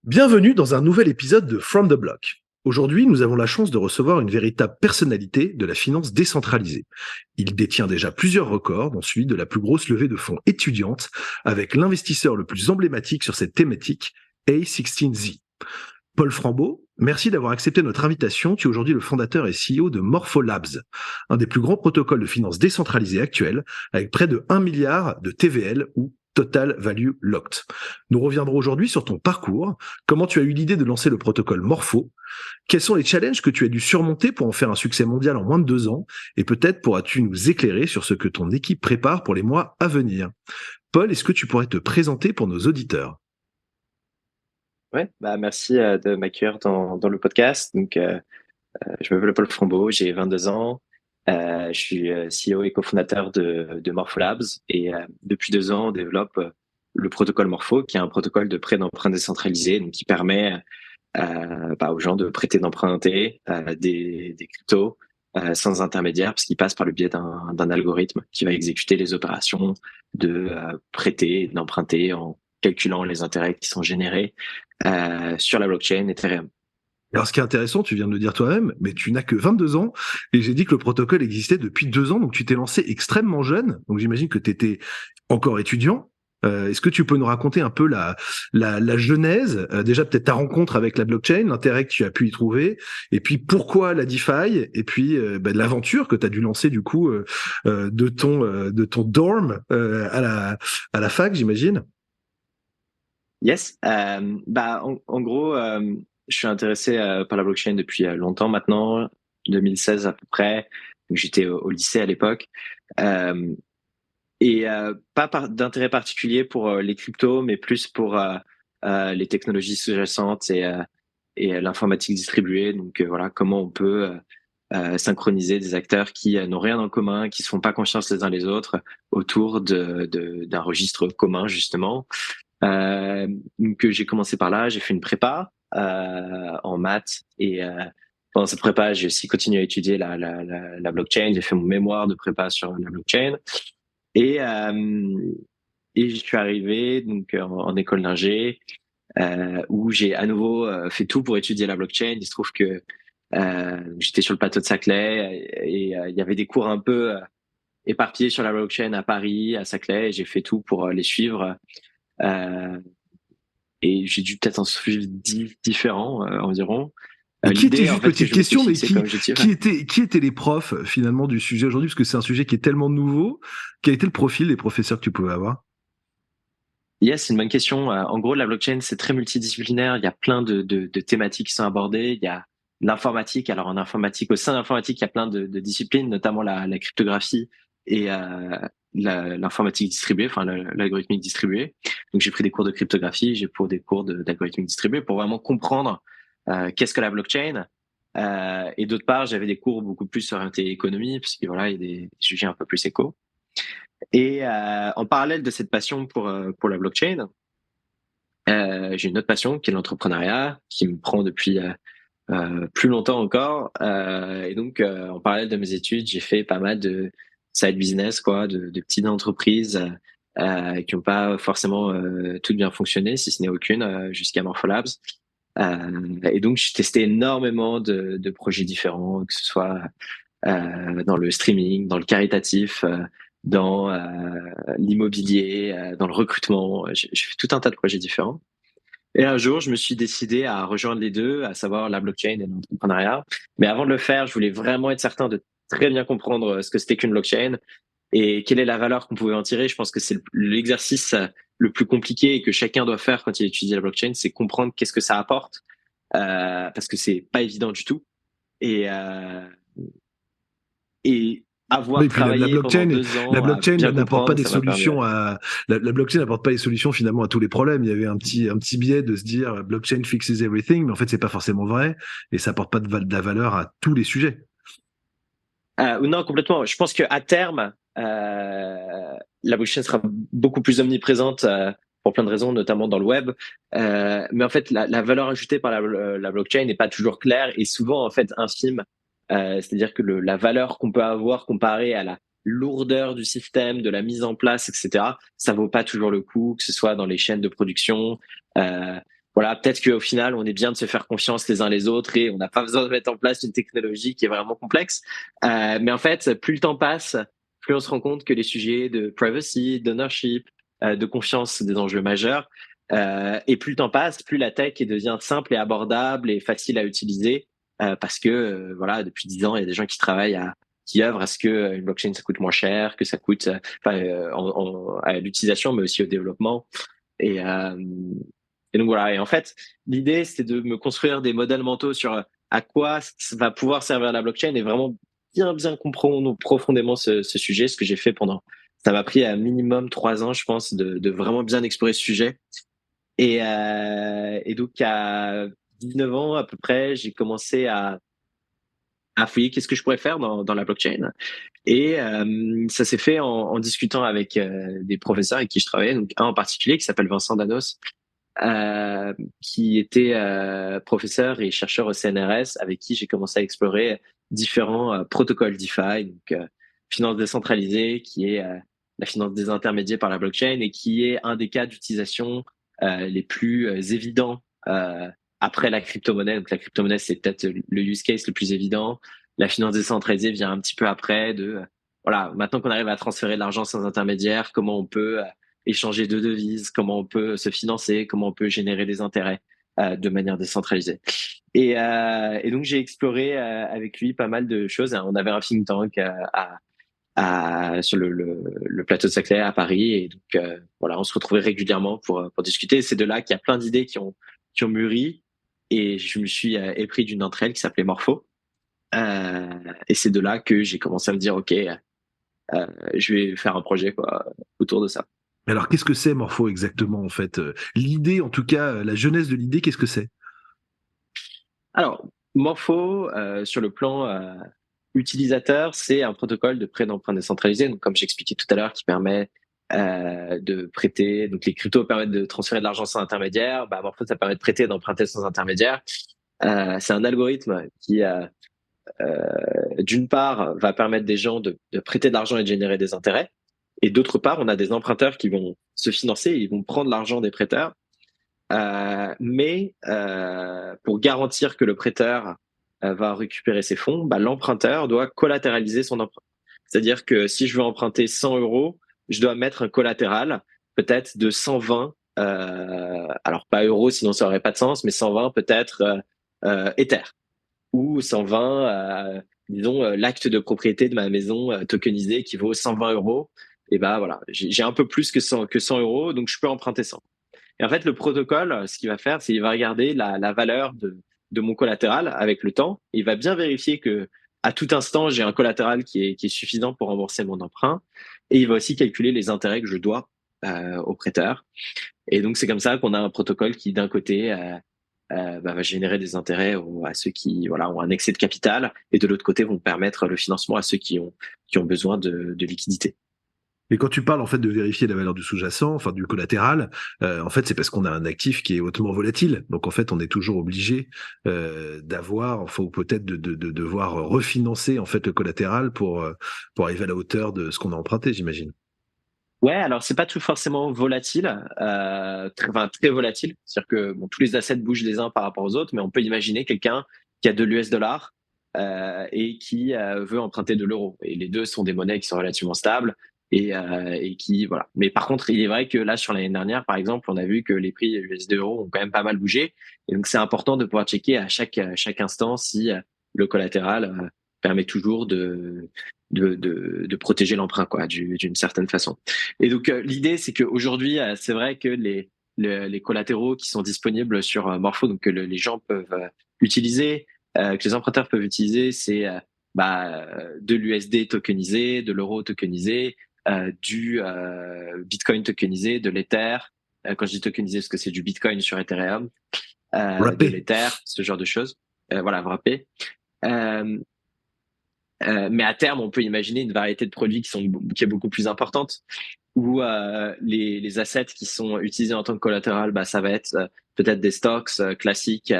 Bienvenue dans un nouvel épisode de From the Block. Aujourd'hui, nous avons la chance de recevoir une véritable personnalité de la finance décentralisée. Il détient déjà plusieurs records, dont celui de la plus grosse levée de fonds étudiante, avec l'investisseur le plus emblématique sur cette thématique, A16Z. Paul Frambaud, merci d'avoir accepté notre invitation. Tu es aujourd'hui le fondateur et CEO de Morpholabs, un des plus grands protocoles de finance décentralisée actuels, avec près de 1 milliard de TVL ou Total Value Locked. Nous reviendrons aujourd'hui sur ton parcours, comment tu as eu l'idée de lancer le protocole Morpho, quels sont les challenges que tu as dû surmonter pour en faire un succès mondial en moins de 2 ans, et peut-être pourras-tu nous éclairer sur ce que ton équipe prépare pour les mois à venir. Paul, est-ce que tu pourrais te présenter pour nos auditeurs ? Ouais, merci de m'accueillir dans le podcast. Je m'appelle Paul Frambaud, j'ai 22 ans. Je suis CEO et cofondateur de Morpholabs et depuis 2 ans, on développe le protocole Morpho, qui est un protocole de prêt d'emprunt décentralisé, donc qui permet aux gens de prêter, d'emprunter des cryptos sans intermédiaire, parce qu'il passe par le biais d'un algorithme qui va exécuter les opérations de prêter et d'emprunter en calculant les intérêts qui sont générés sur la blockchain Ethereum. Alors, ce qui est intéressant, tu viens de le dire toi-même, mais tu n'as que 22 ans, et j'ai dit que le protocole existait depuis 2 ans, donc tu t'es lancé extrêmement jeune, donc j'imagine que tu étais encore étudiant. Est-ce que tu peux nous raconter un peu la genèse, déjà peut-être ta rencontre avec la blockchain, l'intérêt que tu as pu y trouver, et puis pourquoi la DeFi, et puis l'aventure que tu as dû lancer du coup de ton dorm à la fac, j'imagine. Yes. En gros, je suis intéressé par la blockchain depuis longtemps maintenant, 2016 à peu près. Donc, j'étais au lycée à l'époque. Pas d'intérêt particulier pour les cryptos, mais plus pour les technologies sous-jacentes et l'informatique distribuée. Voilà, comment on peut synchroniser des acteurs qui n'ont rien en commun, qui se font pas confiance les uns les autres autour d'un registre commun, justement. Donc j'ai commencé par là, j'ai fait une prépa en maths et pendant cette prépa, j'ai aussi continué à étudier la blockchain. J'ai fait mon mémoire de prépa sur la blockchain et je suis arrivé en école d'ingé où j'ai à nouveau fait tout pour étudier la blockchain. Il se trouve que j'étais sur le plateau de Saclay et il y avait des cours un peu éparpillés sur la blockchain à Paris, à Saclay, et j'ai fait tout pour les suivre. Et j'ai dû peut-être en suivre 10 différents environ. Et qui était, L'idée, en juste fait, que petite je m'étais question, mais fixée comme objectif. qui étaient les profs finalement du sujet aujourd'hui, parce que c'est un sujet qui est tellement nouveau. Quel était le profil des professeurs que tu pouvais avoir ? Yes, c'est une bonne question. En gros, la blockchain, c'est très multidisciplinaire. Il y a plein de thématiques qui sont abordées. Il y a l'informatique. Alors en informatique, au sein de l'informatique, il y a plein de disciplines, notamment la cryptographie et l'informatique distribuée, enfin l'algorithmique distribuée. Donc j'ai pris des cours de cryptographie, j'ai pris des cours d'algorithmique distribuée pour vraiment comprendre qu'est-ce que la blockchain. Et d'autre part, j'avais des cours beaucoup plus orientés économie, parce que voilà, il y a des sujets un peu plus éco. Et en parallèle de cette passion pour la blockchain, j'ai une autre passion qui est l'entrepreneuriat, qui me prend depuis plus longtemps encore. En parallèle de mes études, j'ai fait pas mal de side business, quoi, de petites entreprises qui n'ont pas forcément toutes bien fonctionné, si ce n'est aucune, jusqu'à Morpholabs. Et donc, j'ai testé énormément de projets différents, que ce soit dans le streaming, dans le caritatif, dans l'immobilier, dans le recrutement. J'ai fait tout un tas de projets différents. Et un jour, je me suis décidé à rejoindre les deux, à savoir la blockchain et l'entrepreneuriat. Mais avant de le faire, je voulais vraiment être certain de très bien comprendre ce que c'était qu'une blockchain et quelle est la valeur qu'on pouvait en tirer. Je pense que c'est l'exercice le plus compliqué et que chacun doit faire quand il étudie la blockchain, c'est comprendre qu'est-ce que ça apporte, parce que c'est pas évident du tout. Et, euh, et Oui, avoir puis la travaillé pendant blockchain, 2 ans à bien n'apporte pas comprendre, des ça m'a permis. solutions la blockchain n'apporte pas les solutions finalement à tous les problèmes. Il y avait un petit biais de se dire blockchain fixes everything, mais en fait c'est pas forcément vrai et ça apporte pas de la valeur à tous les sujets. Non, complètement. Je pense qu'à terme, la blockchain sera beaucoup plus omniprésente pour plein de raisons, notamment dans le web. Mais en fait, la valeur ajoutée par la blockchain n'est pas toujours claire et souvent en fait infime. C'est-à-dire que la valeur qu'on peut avoir comparée à la lourdeur du système, de la mise en place, etc., ça vaut pas toujours le coup, que ce soit dans les chaînes de production, voilà, peut-être qu'au final, on est bien de se faire confiance les uns les autres et on n'a pas besoin de mettre en place une technologie qui est vraiment complexe. Mais en fait, plus le temps passe, plus on se rend compte que les sujets de privacy, d'ownership, de confiance, sont des enjeux majeurs. Et plus le temps passe, plus la tech devient simple et abordable et facile à utiliser, parce que voilà, depuis 10 ans, il y a des gens qui travaillent qui œuvrent à ce que une blockchain ça coûte moins cher, que ça coûte à l'utilisation, mais aussi au développement. Et, euh, et donc voilà. Et en fait, l'idée, c'était de me construire des modèles mentaux sur à quoi va pouvoir servir la blockchain et vraiment bien comprendre profondément ce sujet, ce que j'ai fait pendant. Ça m'a pris à minimum 3 ans, je pense, de vraiment bien explorer ce sujet. Et donc, à 19 ans à peu près, j'ai commencé à fouiller qu'est-ce que je pourrais faire dans la blockchain. Et ça s'est fait en discutant avec des professeurs avec qui je travaillais, donc un en particulier qui s'appelle Vincent Danos, qui était professeur et chercheur au CNRS, avec qui j'ai commencé à explorer différents protocoles DeFi, donc finance décentralisée, qui est la finance des intermédiaires par la blockchain et qui est un des cas d'utilisation les plus évidents après la crypto-monnaie. Donc la crypto-monnaie, c'est peut-être le use case le plus évident. La finance décentralisée vient un petit peu après voilà, maintenant qu'on arrive à transférer de l'argent sans intermédiaire, comment on peut échanger de devises, comment on peut se financer, comment on peut générer des intérêts de manière décentralisée. Et donc j'ai exploré avec lui pas mal de choses. On avait un think tank sur le plateau de Saclay à Paris, et donc voilà, on se retrouvait régulièrement pour discuter. C'est de là qu'il y a plein d'idées qui ont mûri, et je me suis épris d'une d'entre elles qui s'appelait Morpho. Et c'est de là que j'ai commencé à me dire, ok, je vais faire un projet quoi autour de ça. Alors, qu'est-ce que c'est Morpho exactement, en fait? L'idée, en tout cas, la jeunesse de l'idée, qu'est-ce que c'est? Alors, Morpho, sur le plan utilisateur, c'est un protocole de prêt d'emprunt décentralisé, donc comme j'expliquais tout à l'heure, qui permet de prêter. Donc les cryptos permettent de transférer de l'argent sans intermédiaire. Bah, Morpho, ça permet de prêter et d'emprunter sans intermédiaire. C'est un algorithme qui, d'une part, va permettre des gens de prêter de l'argent et de générer des intérêts. Et d'autre part, on a des emprunteurs qui vont se financer, ils vont prendre l'argent des prêteurs. Mais pour garantir que le prêteur va récupérer ses fonds, bah, l'emprunteur doit collatéraliser son emprunt. C'est-à-dire que si je veux emprunter 100 euros, je dois mettre un collatéral peut-être de 120, alors pas euros, sinon ça aurait pas de sens, mais 120 peut-être Ether, ou 120, disons, l'acte de propriété de ma maison tokenisé qui vaut 120 euros. Et bah voilà, j'ai un peu plus que 100 euros, donc je peux emprunter 100. Et en fait, le protocole, ce qu'il va faire, c'est qu'il va regarder la valeur de mon collatéral avec le temps. Il va bien vérifier que à tout instant, j'ai un collatéral qui est suffisant pour rembourser mon emprunt. Et il va aussi calculer les intérêts que je dois au prêteur. Et donc, c'est comme ça qu'on a un protocole qui, d'un côté, va générer des intérêts à ceux qui voilà, ont un excès de capital, et de l'autre côté, vont permettre le financement à ceux qui ont besoin de liquidité. Et quand tu parles en fait de vérifier la valeur du sous-jacent, enfin du collatéral, en fait c'est parce qu'on a un actif qui est hautement volatile. Donc en fait on est toujours obligé d'avoir, enfin ou peut-être de devoir refinancer en fait le collatéral pour arriver à la hauteur de ce qu'on a emprunté, j'imagine. Ouais, alors c'est pas tout forcément volatile, très volatile. C'est-à-dire que bon, tous les assets bougent les uns par rapport aux autres, mais on peut imaginer quelqu'un qui a de l'US dollar et qui veut emprunter de l'euro. Et les deux sont des monnaies qui sont relativement stables et qui voilà. Mais par contre, il est vrai que là sur l'année dernière, par exemple, on a vu que les prix USD euro ont quand même pas mal bougé. Et donc c'est important de pouvoir checker à chaque instant si le collatéral permet toujours de protéger l'emprunt quoi d'une certaine façon. Et donc l'idée c'est qu'aujourd'hui c'est vrai que les collatéraux qui sont disponibles sur Morpho, donc que les gens peuvent utiliser, que les emprunteurs peuvent utiliser, c'est de l'USD tokenisé, de l'euro tokenisé, du Bitcoin tokenisé, de l'Ether. Quand je dis tokenisé, parce que c'est du Bitcoin sur Ethereum, de Wrappé. l'Ether, ce genre de choses. Voilà, wrappé. Euh, mais à terme, on peut imaginer une variété de produits qui est beaucoup plus importante, où les assets qui sont utilisés en tant que collatéral, bah, ça va être peut-être des stocks classiques,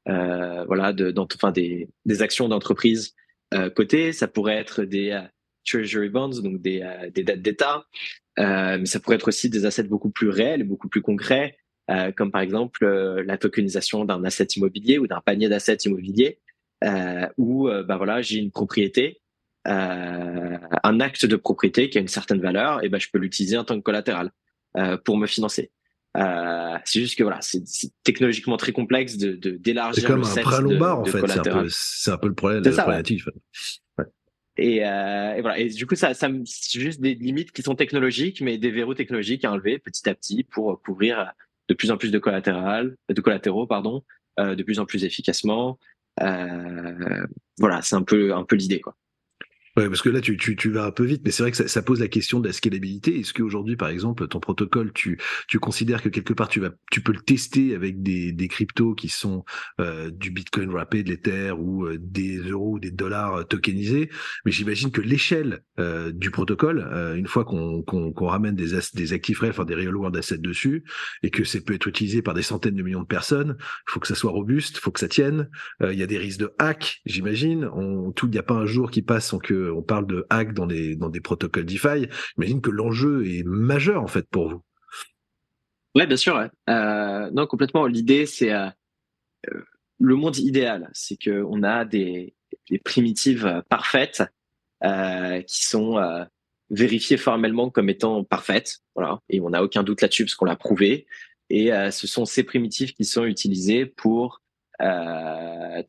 voilà, enfin des actions d'entreprise cotées. Ça pourrait être des treasury bonds, donc des dettes d'État. Mais ça pourrait être aussi des assets beaucoup plus réels, beaucoup plus concrets, comme par exemple la tokenisation d'un asset immobilier ou d'un panier d'assets immobiliers, où bah voilà, j'ai une propriété, un acte de propriété qui a une certaine valeur, et ben je peux l'utiliser en tant que collatéral pour me financer. C'est juste que voilà, c'est technologiquement très complexe C'est d'élargir le comme un prêt set à Lombard, en de fait. collatéral. C'est un peu le problème, C'est la ça, ouais. problématique. Ouais. Et voilà. Et du coup, c'est juste des limites qui sont technologiques, mais des verrous technologiques à enlever petit à petit pour couvrir de plus en plus de collatéraux, pardon, de plus en plus efficacement. Voilà, c'est un peu l'idée, quoi. Ouais, parce que là, tu vas un peu vite, mais c'est vrai que ça pose la question de la scalabilité. Est-ce qu'aujourd'hui, par exemple, ton protocole, tu considères que quelque part, tu peux le tester avec des cryptos qui sont du Bitcoin wrappé, de l'Ether ou des euros ou des dollars tokenisés, mais j'imagine que l'échelle du protocole, une fois qu'on ramène des actifs réels, enfin des real world assets dessus, et que ça peut être utilisé par des centaines de millions de personnes, il faut que ça soit robuste, il faut que ça tienne. Il y a des risques de hack, j'imagine. Il n'y a pas un jour qui passe sans que on parle de hack dans des protocoles DeFi. J'imagine que l'enjeu est majeur en fait pour vous. Ouais, bien sûr. Ouais. Non, complètement. L'idée, c'est le monde idéal, c'est que on a des primitives parfaites qui sont vérifiées formellement comme étant parfaites. Voilà, et on n'a aucun doute là-dessus parce qu'on l'a prouvé. Et ce sont ces primitives qui sont utilisées pour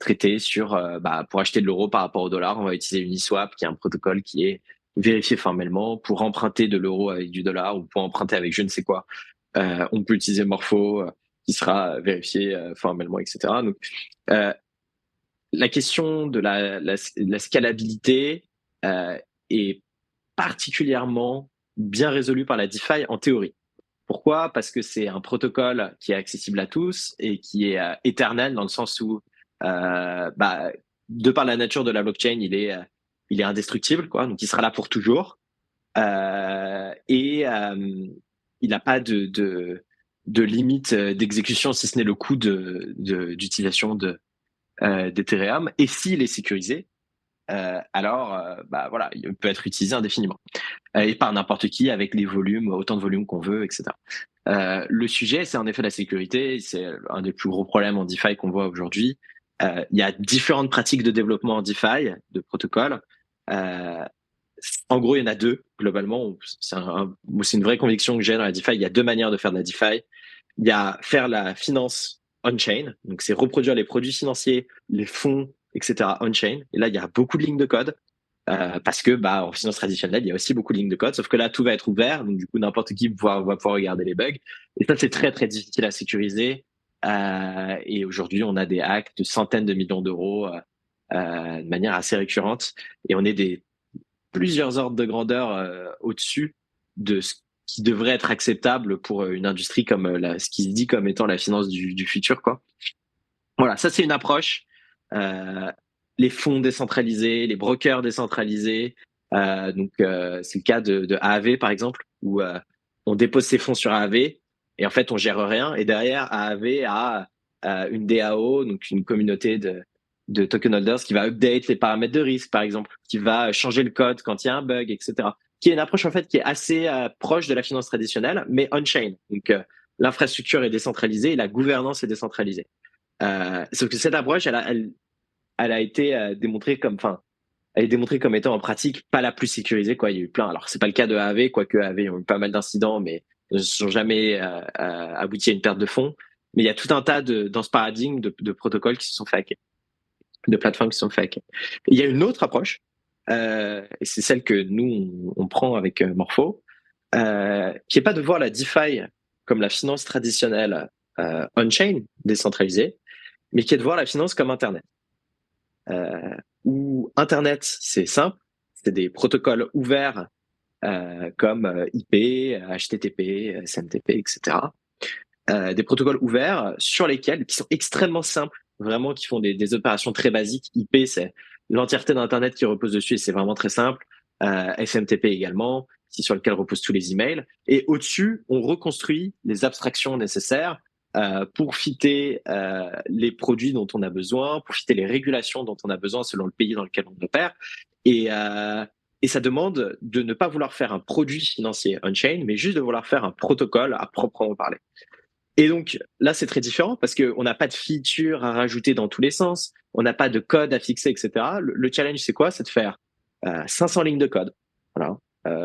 traiter sur, bah, pour acheter de l'euro par rapport au dollar. On va utiliser Uniswap, qui est un protocole qui est vérifié formellement pour emprunter de l'euro avec du dollar ou pour emprunter avec je ne sais quoi. On peut utiliser Morpho, qui sera vérifié formellement, etc. Donc, euh, la question de la scalabilité est particulièrement bien résolue par la DeFi en théorie. Pourquoi? Parce que c'est un protocole qui est accessible à tous et qui est éternel dans le sens où, bah, de par la nature de la blockchain, il est indestructible, quoi. Donc, il sera là pour toujours. Et il n'a pas de limite d'exécution si ce n'est le coût d'utilisation d'Ethereum. Et s'il est sécurisé, alors bah voilà, il peut être utilisé indéfiniment et par n'importe qui avec les volumes, autant de volumes qu'on veut, etc. Le sujet, c'est en effet la sécurité. C'est un des plus gros problèmes en DeFi qu'on voit aujourd'hui. Il y a différentes pratiques de développement en DeFi, de protocoles. Euh, En gros, il y en a deux globalement. C'est une vraie conviction que j'ai dans la DeFi. Il y a deux manières de faire de la DeFi. Il y a faire la finance on-chain, donc c'est reproduire les produits financiers, les fonds, etc. on-chain. Et là, il y a beaucoup de lignes de code parce que bah en finance traditionnelle, il y a aussi beaucoup de lignes de code, sauf que là, tout va être ouvert, donc du coup, n'importe qui va pouvoir regarder les bugs. Et ça, c'est très très difficile à sécuriser. Et aujourd'hui, on a des hacks de centaines de millions d'euros de manière assez récurrente, et on est des plusieurs ordres de grandeur au-dessus de ce qui devrait être acceptable pour une industrie comme ce qui se dit comme étant la finance du futur, quoi. Voilà, ça c'est une approche. Euh, les fonds décentralisés, les brokers décentralisés. C'est le cas de AAV par exemple, où on dépose ses fonds sur AAV et en fait on gère rien. Et derrière AAV a une DAO, donc une communauté de token holders qui va update les paramètres de risque par exemple, qui va changer le code quand il y a un bug, etc. Qui est une approche en fait qui est assez proche de la finance traditionnelle, mais on-chain. Donc l'infrastructure est décentralisée et la gouvernance est décentralisée. Sauf que cette approche, elle a été démontrée comme, enfin, elle est démontrée comme étant en pratique pas la plus sécurisée, quoi. Il y a eu plein. Alors, c'est pas le cas de AAV, quoique AAV ont eu pas mal d'incidents, mais ne sont jamais aboutis à une perte de fonds. Mais il y a tout un tas dans ce paradigme de protocoles qui se sont fait hacker, de plateformes qui se sont fait hacker. Il y a une autre approche, et c'est celle que nous, on prend avec Morpho, qui est pas de voir la DeFi comme la finance traditionnelle on-chain, décentralisée, mais qui est de voir la finance comme Internet. Où Internet, c'est simple, c'est des protocoles ouverts comme IP, HTTP, SMTP, etc. Des protocoles ouverts sur lesquels, qui sont extrêmement simples, vraiment, qui font des opérations très basiques. IP, c'est l'entièreté d'Internet qui repose dessus et c'est vraiment très simple. SMTP également, sur lequel reposent tous les emails. Et au-dessus, on reconstruit les abstractions nécessaires pour fitter les produits dont on a besoin, pour fitter les régulations dont on a besoin selon le pays dans lequel on opère. Et, euh, et ça demande de ne pas vouloir faire un produit financier on-chain, mais juste de vouloir faire un protocole à proprement parler. Et donc là, c'est très différent parce qu'on n'a pas de feature à rajouter dans tous les sens, on n'a pas de code à fixer, etc. Le challenge, c'est quoi? C'est de faire 500 lignes de code. Voilà.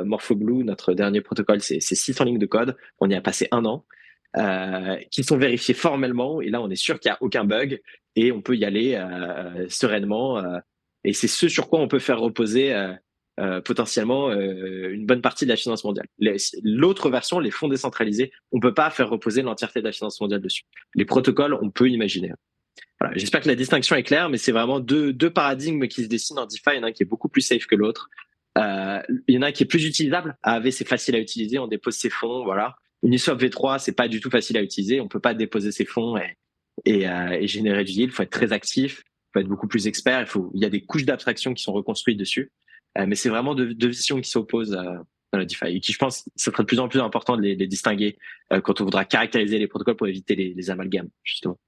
MorphoGlue, notre dernier protocole, c'est 600 lignes de code. On y a passé 1 an, qui sont vérifiées formellement. Et là, on est sûr qu'il n'y a aucun bug et on peut y aller sereinement. Et c'est ce sur quoi on peut faire reposer potentiellement une bonne partie de la finance mondiale. L'autre version, les fonds décentralisés, on peut pas faire reposer l'entièreté de la finance mondiale dessus. Les protocoles, on peut imaginer. Voilà. J'espère que la distinction est claire, mais c'est vraiment deux paradigmes qui se dessinent en DeFi. Il y en a un qui est beaucoup plus safe que l'autre. Il y en a un qui est plus utilisable. AAV, c'est facile à utiliser, on dépose ses fonds, voilà. Uniswap V3, c'est pas du tout facile à utiliser. On peut pas déposer ses fonds et générer du yield. Il faut être très actif, il faut être beaucoup plus expert. Il y a des couches d'abstraction qui sont reconstruites dessus. Mais c'est vraiment deux visions qui s'opposent dans la DeFi et qui, je pense, ça sera de plus en plus important de les distinguer quand on voudra caractériser les protocoles pour éviter les amalgames, justement.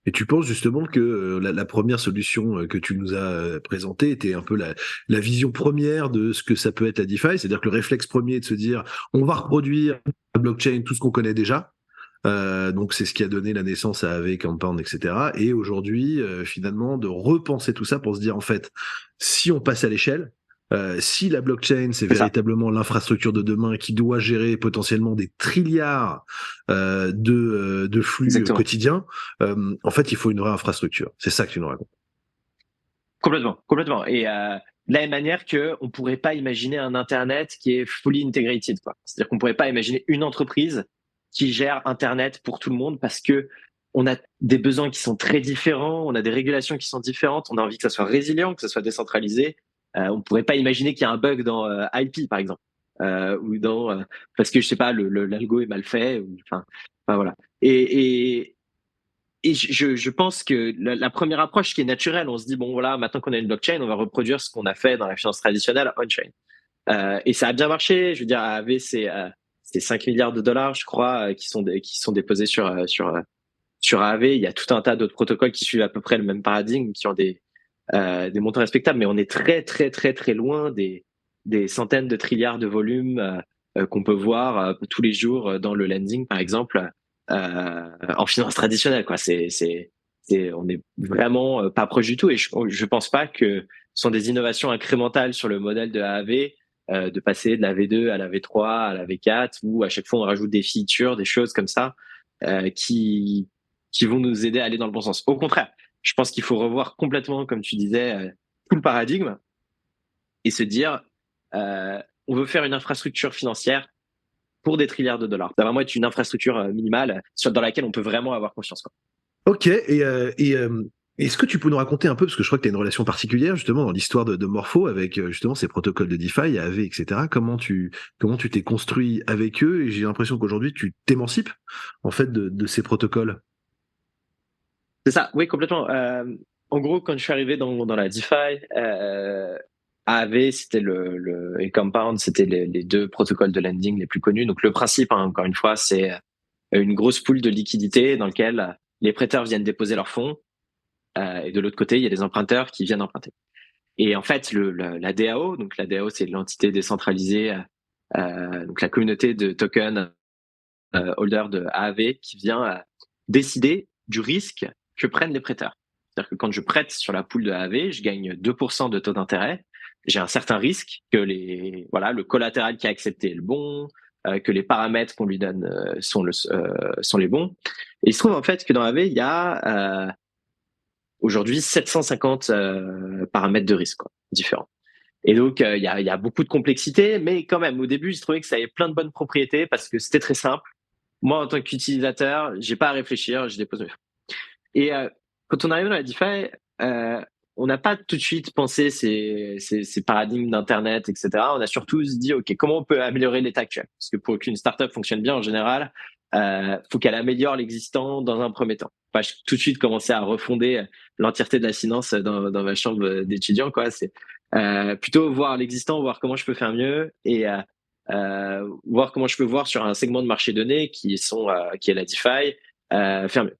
Et tu penses justement que la première solution que tu nous as présentée était un peu la vision première de ce que ça peut être la DeFi, c'est-à-dire que le réflexe premier est de se dire on va reproduire la blockchain, tout ce qu'on connaît déjà. Donc c'est ce qui a donné la naissance à AV, Compound, etc. Et aujourd'hui, finalement, de repenser tout ça pour se dire en fait, si on passe à l'échelle, si la blockchain c'est véritablement l'infrastructure de demain qui doit gérer potentiellement des trilliards de flux Exactement. quotidiens, en fait il faut une vraie infrastructure. C'est ça que tu nous racontes. Complètement. Et de la même manière qu'on ne pourrait pas imaginer un Internet qui est fully integrated, quoi. C'est-à-dire qu'on ne pourrait pas imaginer une entreprise qui gère Internet pour tout le monde parce que on a des besoins qui sont très différents, on a des régulations qui sont différentes, on a envie que ça soit résilient, que ça soit décentralisé. On ne pourrait pas imaginer qu'il y a un bug dans IP, par exemple, ou dans parce que je sais pas, l'algo est mal fait, ou, enfin voilà. Et je pense que la première approche qui est naturelle, on se dit, bon voilà, maintenant qu'on a une blockchain, on va reproduire ce qu'on a fait dans la finance traditionnelle on-chain. Et ça a bien marché. Je veux dire, AAV, c'est 5 milliards de dollars, je crois, qui sont déposés sur AAV. Il y a tout un tas d'autres protocoles qui suivent à peu près le même paradigme, qui ont des montants respectables, mais on est très, très, très, très loin des centaines de trilliards de volumes qu'on peut voir tous les jours dans le lending, par exemple, en finance traditionnelle, quoi. On est vraiment pas proche du tout. Et je pense pas que ce sont des innovations incrémentales sur le modèle de AAV, de passer de la V2 à la V3, à la V4, où à chaque fois on rajoute des features, des choses comme ça, qui vont nous aider à aller dans le bon sens. Au contraire, je pense qu'il faut revoir complètement, comme tu disais, tout le paradigme et se dire, on veut faire une infrastructure financière pour des trilliards de dollars. Ça va vraiment être une infrastructure minimale dans laquelle on peut vraiment avoir confiance, quoi. Ok, est-ce que tu peux nous raconter un peu, parce que je crois que tu as une relation particulière justement dans l'histoire de Morpho avec justement ces protocoles de DeFi, AV, etc. Comment tu t'es construit avec eux, et j'ai l'impression qu'aujourd'hui tu t'émancipes en fait de ces protocoles. C'est ça, oui, complètement. En gros, quand je suis arrivé dans la DeFi, AAV, c'était et Compound, c'était les deux protocoles de lending les plus connus. Donc le principe, hein, encore une fois, c'est une grosse pool de liquidité dans laquelle les prêteurs viennent déposer leurs fonds, et de l'autre côté, il y a des emprunteurs qui viennent emprunter. Et en fait, la DAO, donc la DAO, c'est l'entité décentralisée, donc la communauté de token holder de AAV qui vient décider du risque que prennent les prêteurs. C'est-à-dire que quand je prête sur la pool de AAV, je gagne 2% de taux d'intérêt. J'ai un certain risque que le collatéral qui est accepté est le bon, que les paramètres qu'on lui donne sont les bons. Et il se trouve en fait que dans AAV, il y a aujourd'hui 750 paramètres de risque, quoi, différents. Et donc, il y a beaucoup de complexité, mais quand même, au début, je trouvais que ça avait plein de bonnes propriétés parce que c'était très simple. Moi, en tant qu'utilisateur, j'ai pas à réfléchir, je dépose mes fonds. Et quand on arrive dans la DeFi, on n'a pas tout de suite pensé ces paradigmes d'Internet, etc. On a surtout se dit, OK, comment on peut améliorer l'état actuel? Parce que pour qu'une startup fonctionne bien, en général, faut qu'elle améliore l'existant dans un premier temps. Pas tout de suite commencer à refonder l'entièreté de la finance dans ma chambre d'étudiant, quoi. C'est plutôt voir l'existant, voir comment je peux faire mieux et voir comment je peux voir sur un segment de marché donné qui est la DeFi, faire mieux.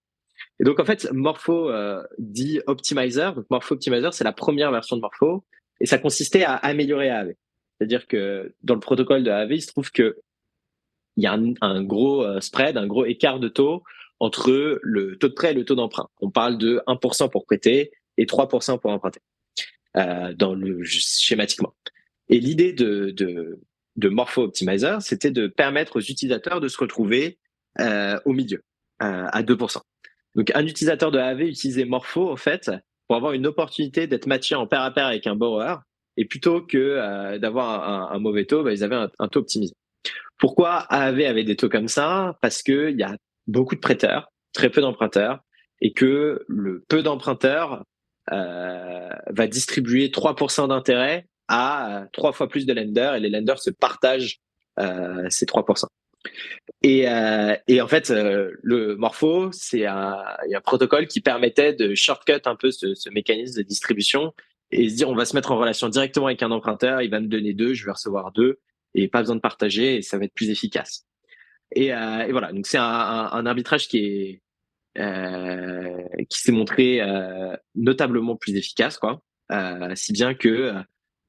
Et donc en fait, Morpho dit Optimizer. Donc Morpho Optimizer, c'est la première version de Morpho et ça consistait à améliorer AAV. C'est-à-dire que dans le protocole de AAV, il se trouve que il y a un gros spread, un gros écart de taux entre le taux de prêt et le taux d'emprunt. On parle de 1% pour prêter et 3% pour emprunter, schématiquement. Et l'idée de Morpho Optimizer, c'était de permettre aux utilisateurs de se retrouver au milieu, à 2%. Donc, un utilisateur de AAV utilisait Morpho, en fait, pour avoir une opportunité d'être matché en pair à pair avec un borrower. Et plutôt que d'avoir un mauvais taux, ils avaient un taux optimisé. Pourquoi AAV avait des taux comme ça? Parce qu'il y a beaucoup de prêteurs, très peu d'emprunteurs, et que le peu d'emprunteurs va distribuer 3% d'intérêt à 3 fois plus de lenders, et les lenders se partagent ces 3%. Et en fait, le Morpho, il y a un protocole qui permettait de shortcut un peu ce mécanisme de distribution et se dire on va se mettre en relation directement avec un emprunteur, il va me donner 2, je vais recevoir 2, et pas besoin de partager, et ça va être plus efficace. Et voilà, donc c'est un arbitrage qui s'est montré notablement plus efficace, quoi. Si bien que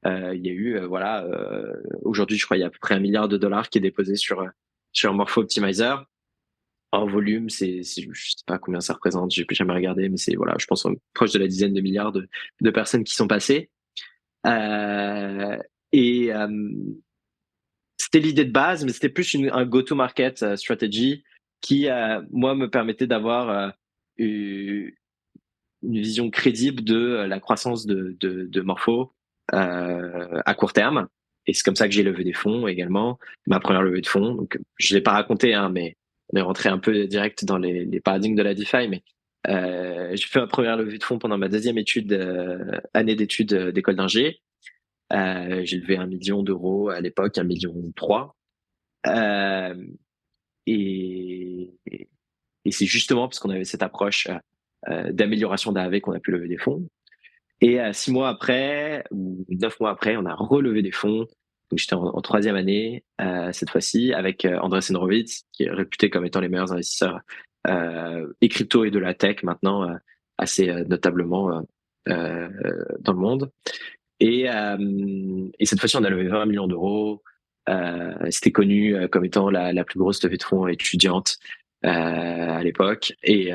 il y a eu aujourd'hui, je crois, il y a à peu près $1 milliard qui est déposé sur Morpho Optimizer. En volume, je sais pas combien ça représente, j'ai plus jamais regardé, mais c'est voilà, je pense proche de la dizaine de milliards de personnes qui sont passées. Et c'était l'idée de base, mais c'était plus un go-to-market strategy qui, moi, me permettait d'avoir une vision crédible de la croissance de Morpho à court terme. Et c'est comme ça que j'ai levé des fonds également, ma première levée de fonds. Donc, je l'ai pas raconté, hein, mais on est rentré un peu direct dans les paradigmes de la DeFi. Mais j'ai fait ma première levée de fonds pendant ma deuxième année d'études d'école d'ingé. J'ai levé 1 million d'euros à l'époque, 1,3 million. Et c'est justement parce qu'on avait cette approche d'amélioration d'AAV qu'on a pu lever des fonds. Et 6 mois après, ou 9 mois après, on a relevé des fonds. Donc j'étais en troisième année, cette fois-ci, avec Andreessen Horowitz, qui est réputé comme étant les meilleurs investisseurs et crypto et de la tech maintenant, assez notablement dans le monde. Et cette fois-ci, on a levé 20 millions d'euros. C'était connu comme étant la plus grosse levée de fonds étudiante à l'époque. Et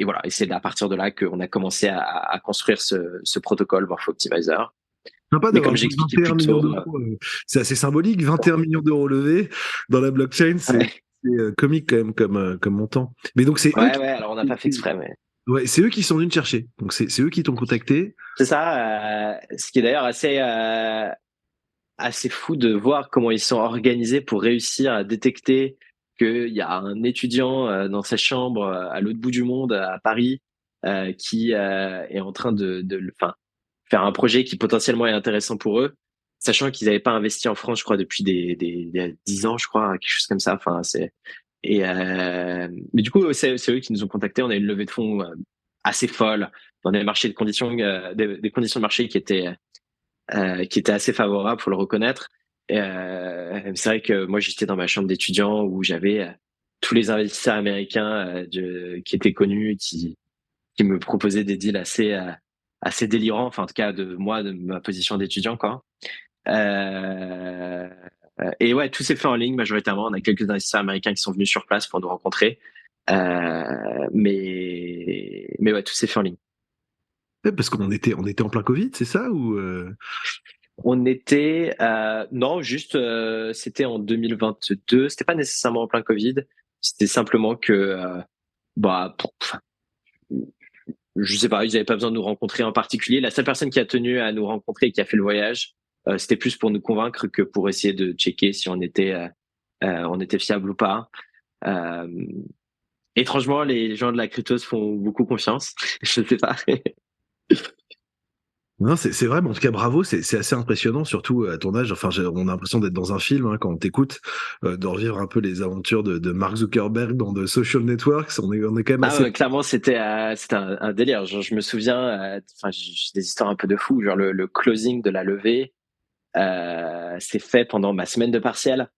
voilà, et c'est à partir de là qu'on a commencé à construire ce protocole Morpho Optimizer. Sympa Mais d'avoir comme levé j'expliquais 21 plus millions tôt, d'euros. C'est assez symbolique, 21 millions d'euros levés dans la blockchain, c'est ouais, comique quand même comme montant. Mais donc c'est eux ouais, alors on n'a pas fait exprès, mais ouais, c'est eux qui sont venus te chercher. Donc c'est eux qui t'ont contacté. c'est ça. Ce qui est d'ailleurs assez fou de voir comment ils sont organisés pour réussir à détecter qu'il y a un étudiant dans sa chambre à l'autre bout du monde, à Paris, qui est en train de faire un projet qui potentiellement est intéressant pour eux, sachant qu'ils n'avaient pas investi en France, je crois, depuis des 10 ans, je crois, quelque chose comme ça. Enfin, mais du coup, c'est eux qui nous ont contactés. On a eu une levée de fonds assez folle dans des marchés de conditions, des conditions de marché qui était assez favorable, faut le reconnaître. C'est vrai que moi, j'étais dans ma chambre d'étudiant où j'avais tous les investisseurs américains qui étaient connus, qui me proposaient des deals assez délirants, enfin en tout cas de ma position d'étudiant, quoi. Et ouais, tout s'est fait en ligne majoritairement. On a quelques investisseurs américains qui sont venus sur place pour nous rencontrer, mais ouais, tout s'est fait en ligne. Ouais, parce on était en plein Covid, c'est ça ou On était non, juste c'était en 2022. C'était pas nécessairement en plein Covid. C'était simplement que je sais pas, ils avaient pas besoin de nous rencontrer en particulier. La seule personne qui a tenu à nous rencontrer et qui a fait le voyage, c'était plus pour nous convaincre que pour essayer de checker si on était fiable ou pas. Euh, Étrangement, les gens de la crypto se font beaucoup confiance. Je sais pas. non, c'est vrai, mais en tout cas, bravo, c'est assez impressionnant, surtout à ton âge. Enfin, on a l'impression d'être dans un film hein, quand on t'écoute, de revivre un peu les aventures de Mark Zuckerberg dans The Social Networks. On est quand même Ah assez. ouais, clairement, c'était un délire. Genre, je me souviens, enfin, j'ai des histoires un peu de fou. Genre, le closing de la levée, c'est fait pendant ma semaine de partiel,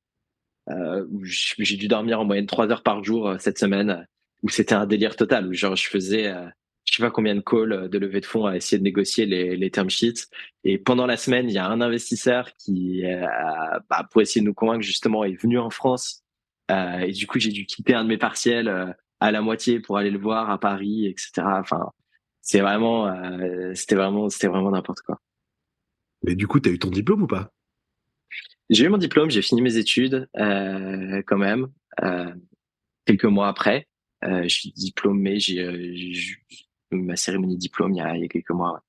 où j'ai dû dormir en moyenne 3 heures par jour cette semaine, où c'était un délire total. Où genre, je faisais, je sais pas combien de calls de levée de fonds à essayer de négocier les term sheets. Et pendant la semaine, il y a un investisseur qui, pour essayer de nous convaincre justement, est venu en France Et du coup, j'ai dû quitter un de mes partiels à la moitié pour aller le voir à Paris, etc. Enfin, c'était vraiment n'importe quoi. Mais du coup, t'as eu ton diplôme ou pas? J'ai eu mon diplôme, j'ai fini mes études quand même quelques mois après. Je suis diplômé, j'ai eu ma cérémonie de diplôme il y a quelques mois.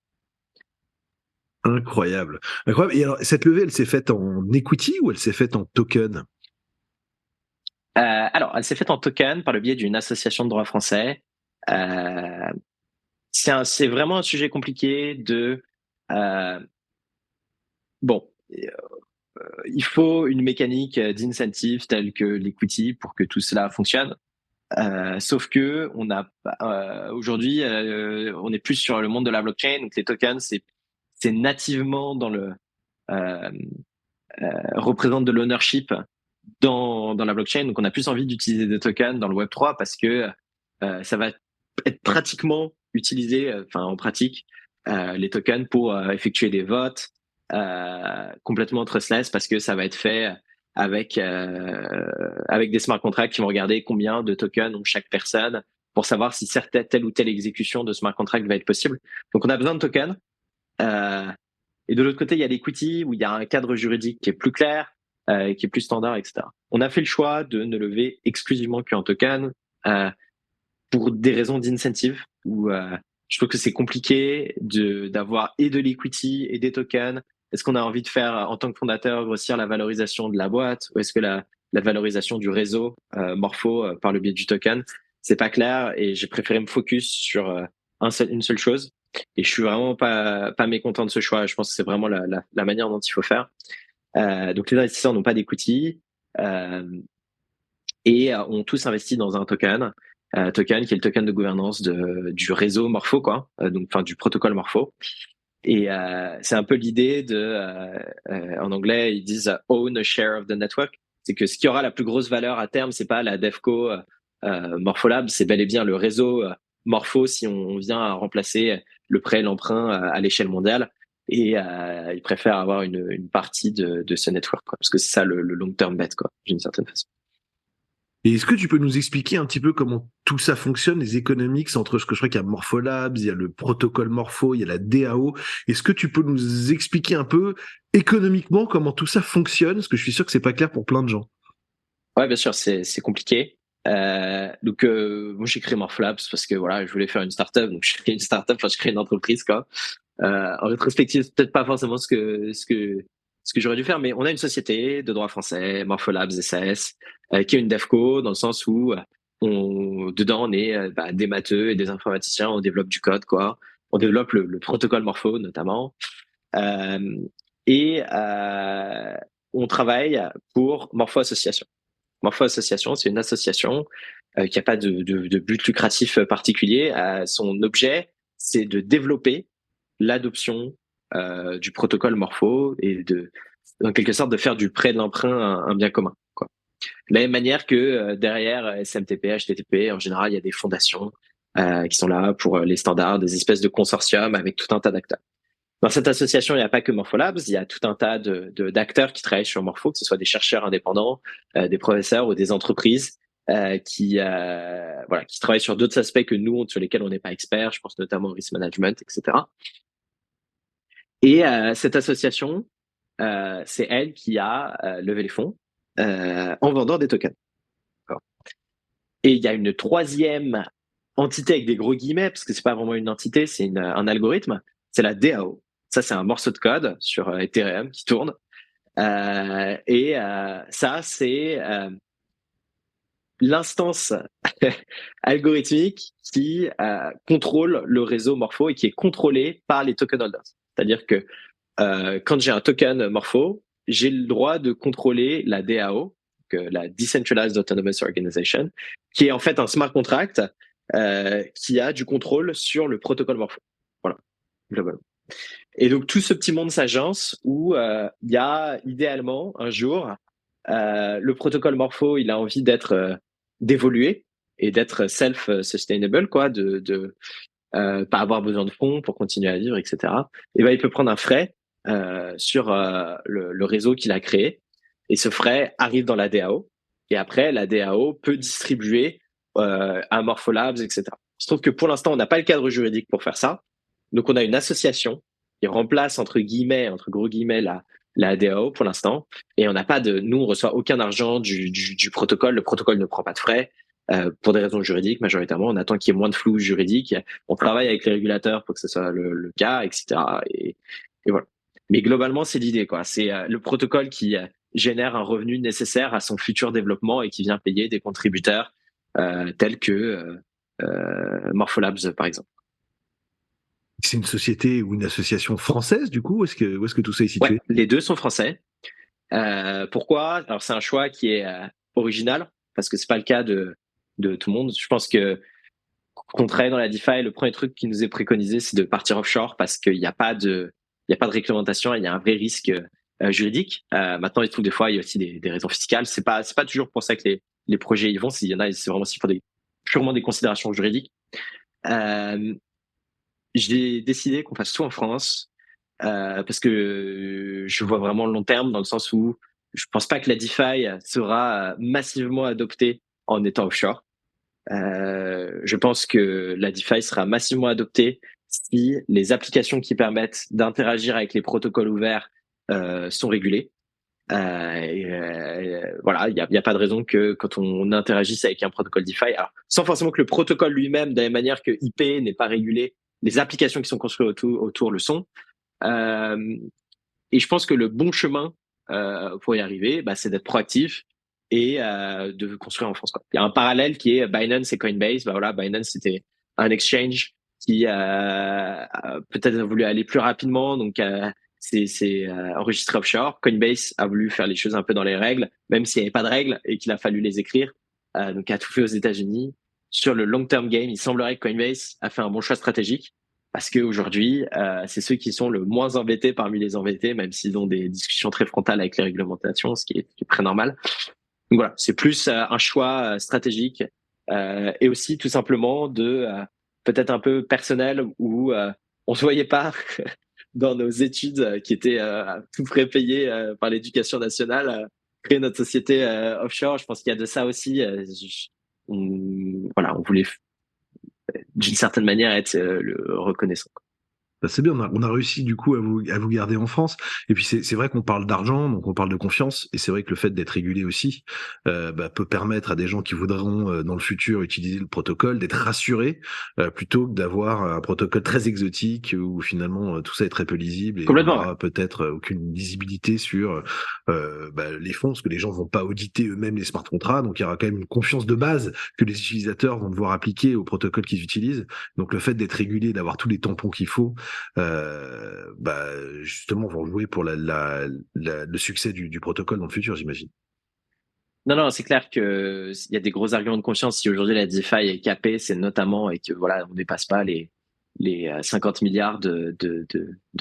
Ouais. Incroyable. Incroyable. Et alors, cette levée, elle s'est faite en equity ou elle s'est faite en token? Alors, elle s'est faite en token par le biais d'une association de droit français. Euh, c'est vraiment un sujet compliqué de euh, bon. Il faut une mécanique d'incentive telle que l'equity pour que tout cela fonctionne. Sauf que aujourd'hui, on est plus sur le monde de la blockchain, donc les tokens, c'est nativement dans le euh, représente de l'ownership dans la blockchain. Donc, on a plus envie d'utiliser des tokens dans le Web 3 parce que ça va être pratiquement utilisé, enfin en pratique, les tokens pour effectuer des votes complètement trustless parce que ça va être fait avec des smart contracts qui vont regarder combien de tokens ont chaque personne pour savoir si telle ou telle exécution de smart contract va être possible. Donc, on a besoin de tokens. Euh, et de l'autre côté, il y a l'equity où il y a un cadre juridique qui est plus clair, qui est plus standard, etc. On a fait le choix de ne lever exclusivement qu'en token euh, pour des raisons d'incentive où je trouve que c'est compliqué d'avoir et de l'equity et des tokens. Est-ce qu'on a envie de faire, en tant que fondateur, grossir la valorisation de la boîte ou est-ce que la valorisation du réseau Morpho par le biais du token? C'est pas clair et j'ai préféré me focus sur une seule chose. Et je suis vraiment pas mécontent de ce choix. Je pense que c'est vraiment la manière dont il faut faire. Donc les investisseurs n'ont pas d'equity euh, et ont tous investi dans un token qui est le token de gouvernance du réseau Morpho, quoi. Donc enfin du protocole Morpho. Et c'est un peu l'idée en anglais ils disent own a share of the network. C'est que ce qui aura la plus grosse valeur à terme, c'est pas la DevCo Morpholab, c'est bel et bien le réseau Morpho si on vient à remplacer le prêt et l'emprunt à l'échelle mondiale. Et ils préfèrent avoir une partie de ce network, quoi, parce que c'est ça le long term bet, quoi, d'une certaine façon. Et est-ce que tu peux nous expliquer un petit peu comment tout ça fonctionne, les économiques, entre ce que je crois qu'il y a Morpholabs, il y a le protocole Morpho, il y a la DAO. Est-ce que tu peux nous expliquer un peu économiquement comment tout ça fonctionne? Parce que je suis sûr que c'est pas clair pour plein de gens. Ouais, bien sûr, c'est compliqué. Donc moi j'ai créé Morpholabs parce que voilà, je voulais faire une startup, donc je crée une startup, enfin je crée une entreprise, quoi. En rétrospective, c'est peut-être pas forcément ce que j'aurais dû faire, mais on a une société de droit français, Morpholabs SAS, qui est une devco dans le sens où dedans on est des matheux et des informaticiens, on développe du code, quoi. On développe le protocole Morpho notamment, euh, et on travaille pour Morpho Association. Morpho Association, c'est une association qui n'a pas de but lucratif particulier. Son objet, c'est de développer l'adoption du protocole Morpho et en quelque sorte, de faire du prêt de l'emprunt un bien commun, quoi. De la même manière que derrière SMTP, HTTP, en général, il y a des fondations qui sont là pour les standards, des espèces de consortiums avec tout un tas d'acteurs. Dans cette association, il n'y a pas que Morpholabs, il y a tout un tas d'acteurs qui travaillent sur Morpho, que ce soit des chercheurs indépendants, des professeurs ou des entreprises qui travaillent sur d'autres aspects que nous, sur lesquels on n'est pas expert. Je pense notamment au risk management, etc. Et cette association, c'est elle qui a levé les fonds en vendant des tokens. Et il y a une troisième entité avec des gros guillemets, parce que c'est pas vraiment une entité, c'est un algorithme, c'est la DAO. Ça, c'est un morceau de code sur Ethereum qui tourne. Ça, c'est l'instance algorithmique qui contrôle le réseau Morpho et qui est contrôlé par les token holders. C'est-à-dire que quand j'ai un token Morpho, j'ai le droit de contrôler la DAO, la Decentralized Autonomous Organization, qui est en fait un smart contract qui a du contrôle sur le protocole Morpho. Voilà, globalement. Et donc tout ce petit monde s'agence où il y a idéalement un jour le protocole Morpho, il a envie d'évoluer et d'être self-sustainable, quoi, de pas avoir besoin de fonds pour continuer à vivre, etc. Et ben il peut prendre un frais sur le réseau qu'il a créé et ce frais arrive dans la DAO Et après, la DAO peut distribuer à Morpholabs, etc. Je trouve que pour l'instant, on n'a pas le cadre juridique pour faire ça. Donc, on a une association qui remplace, entre gros guillemets, la DAO pour l'instant. Et on n'a pas nous, on reçoit aucun argent du protocole. Le protocole ne prend pas de frais pour des raisons juridiques majoritairement. On attend qu'il y ait moins de flou juridique. On travaille avec les régulateurs pour que ce soit le cas, etc. Et voilà. Mais globalement, c'est l'idée, quoi. C'est le protocole qui génère un revenu nécessaire à son futur développement et qui vient payer des contributeurs tels que Morpholabs, par exemple. C'est une société ou une association française, du coup? Où est-ce que tout ça est situé? Ouais, les deux sont français. Pourquoi? Alors, c'est un choix qui est original, parce que c'est pas le cas de tout le monde. Je pense que quand on travaille dans la DeFi, le premier truc qui nous est préconisé, c'est de partir offshore parce qu'il n'y a pas de réglementation, il y a un vrai risque juridique. Maintenant, il se trouve des fois, il y a aussi des raisons fiscales. C'est pas toujours pour ça que les projets y vont. S'il y en a, c'est vraiment pour purement des considérations juridiques. J'ai décidé qu'on fasse tout en France parce que je vois vraiment le long terme dans le sens où je pense pas que la DeFi sera massivement adoptée en étant offshore. Je pense que la DeFi sera massivement adoptée si les applications qui permettent d'interagir avec les protocoles ouverts sont régulées. Voilà, il y a pas de raison que quand on interagisse avec un protocole DeFi, alors sans forcément que le protocole lui-même, de la même manière que IP n'est pas régulé, les applications qui sont construites autour le sont. Et je pense que le bon chemin pour y arriver, c'est d'être proactif et de construire en France, quoi. Il y a un parallèle qui est Binance et Coinbase. Voilà, Binance, c'était un exchange qui peut-être a voulu aller plus rapidement, donc c'est enregistré offshore. Coinbase a voulu faire les choses un peu dans les règles, même s'il n'y avait pas de règles et qu'il a fallu les écrire. Donc a tout fait aux États-Unis. Sur le long-term game, il semblerait que Coinbase a fait un bon choix stratégique parce qu'aujourd'hui, c'est ceux qui sont le moins embêtés parmi les embêtés, même s'ils ont des discussions très frontales avec les réglementations, ce qui est très normal. Donc voilà, c'est plus un choix stratégique et aussi tout simplement de peut-être un peu personnel où on se voyait pas dans nos études qui étaient tout frais payées par l'éducation nationale, créer notre société offshore. Je pense qu'il y a de ça aussi. Voilà, on voulait d'une certaine manière être le reconnaissant. C'est bien, on a réussi du coup à vous garder en France. Et puis c'est vrai qu'on parle d'argent, donc on parle de confiance. Et c'est vrai que le fait d'être régulé aussi peut permettre à des gens qui voudront dans le futur utiliser le protocole d'être rassurés plutôt que d'avoir un protocole très exotique où finalement tout ça est très peu lisible et on Complètement, ouais. n'aura peut-être aucune lisibilité sur les fonds, parce que les gens vont pas auditer eux-mêmes les smart contracts. Donc il y aura quand même une confiance de base que les utilisateurs vont devoir appliquer au protocole qu'ils utilisent. Donc le fait d'être régulé, d'avoir tous les tampons qu'il faut, justement vont jouer pour le succès du protocole dans le futur, j'imagine. Non, c'est clair que il y a des gros arguments de confiance. Si aujourd'hui la DeFi est capée, c'est notamment et que voilà, on dépasse pas les 50 milliards de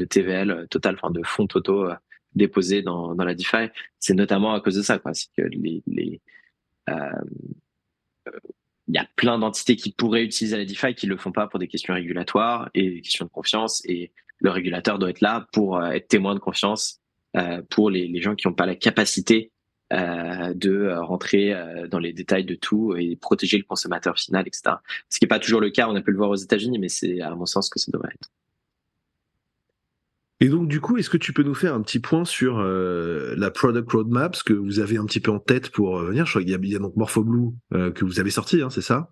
TVL total, enfin de fonds totaux déposés dans la DeFi. C'est notamment à cause de ça, quoi. C'est que il y a plein d'entités qui pourraient utiliser la DeFi qui le font pas pour des questions régulatoires et des questions de confiance. Et le régulateur doit être là pour être témoin de confiance pour les gens qui n'ont pas la capacité de rentrer dans les détails de tout et protéger le consommateur final, etc. Ce qui n'est pas toujours le cas. On a pu le voir aux États-Unis, mais c'est à mon sens que ça devrait être. Et donc, du coup, est-ce que tu peux nous faire un petit point sur la product roadmap, ce que vous avez un petit peu en tête pour venir? Je crois qu'il y a donc MorphoBlue que vous avez sorti, hein, c'est ça?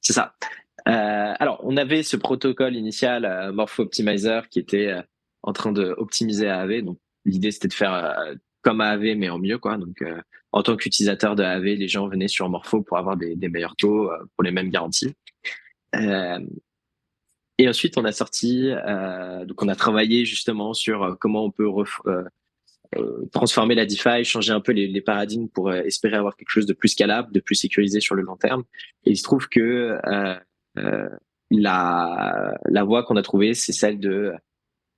C'est ça. Alors, on avait ce protocole initial Morpho Optimizer qui était en train de optimiser AAV. Donc, l'idée c'était de faire comme AAV mais en mieux, quoi. Donc, en tant qu'utilisateur de AAV, les gens venaient sur Morpho pour avoir des meilleurs taux pour les mêmes garanties. Et ensuite, on a sorti, donc on a travaillé justement sur comment on peut transformer la DeFi, changer un peu les paradigmes pour espérer avoir quelque chose de plus scalable, de plus sécurisé sur le long terme. Et il se trouve que la voie qu'on a trouvée, c'est celle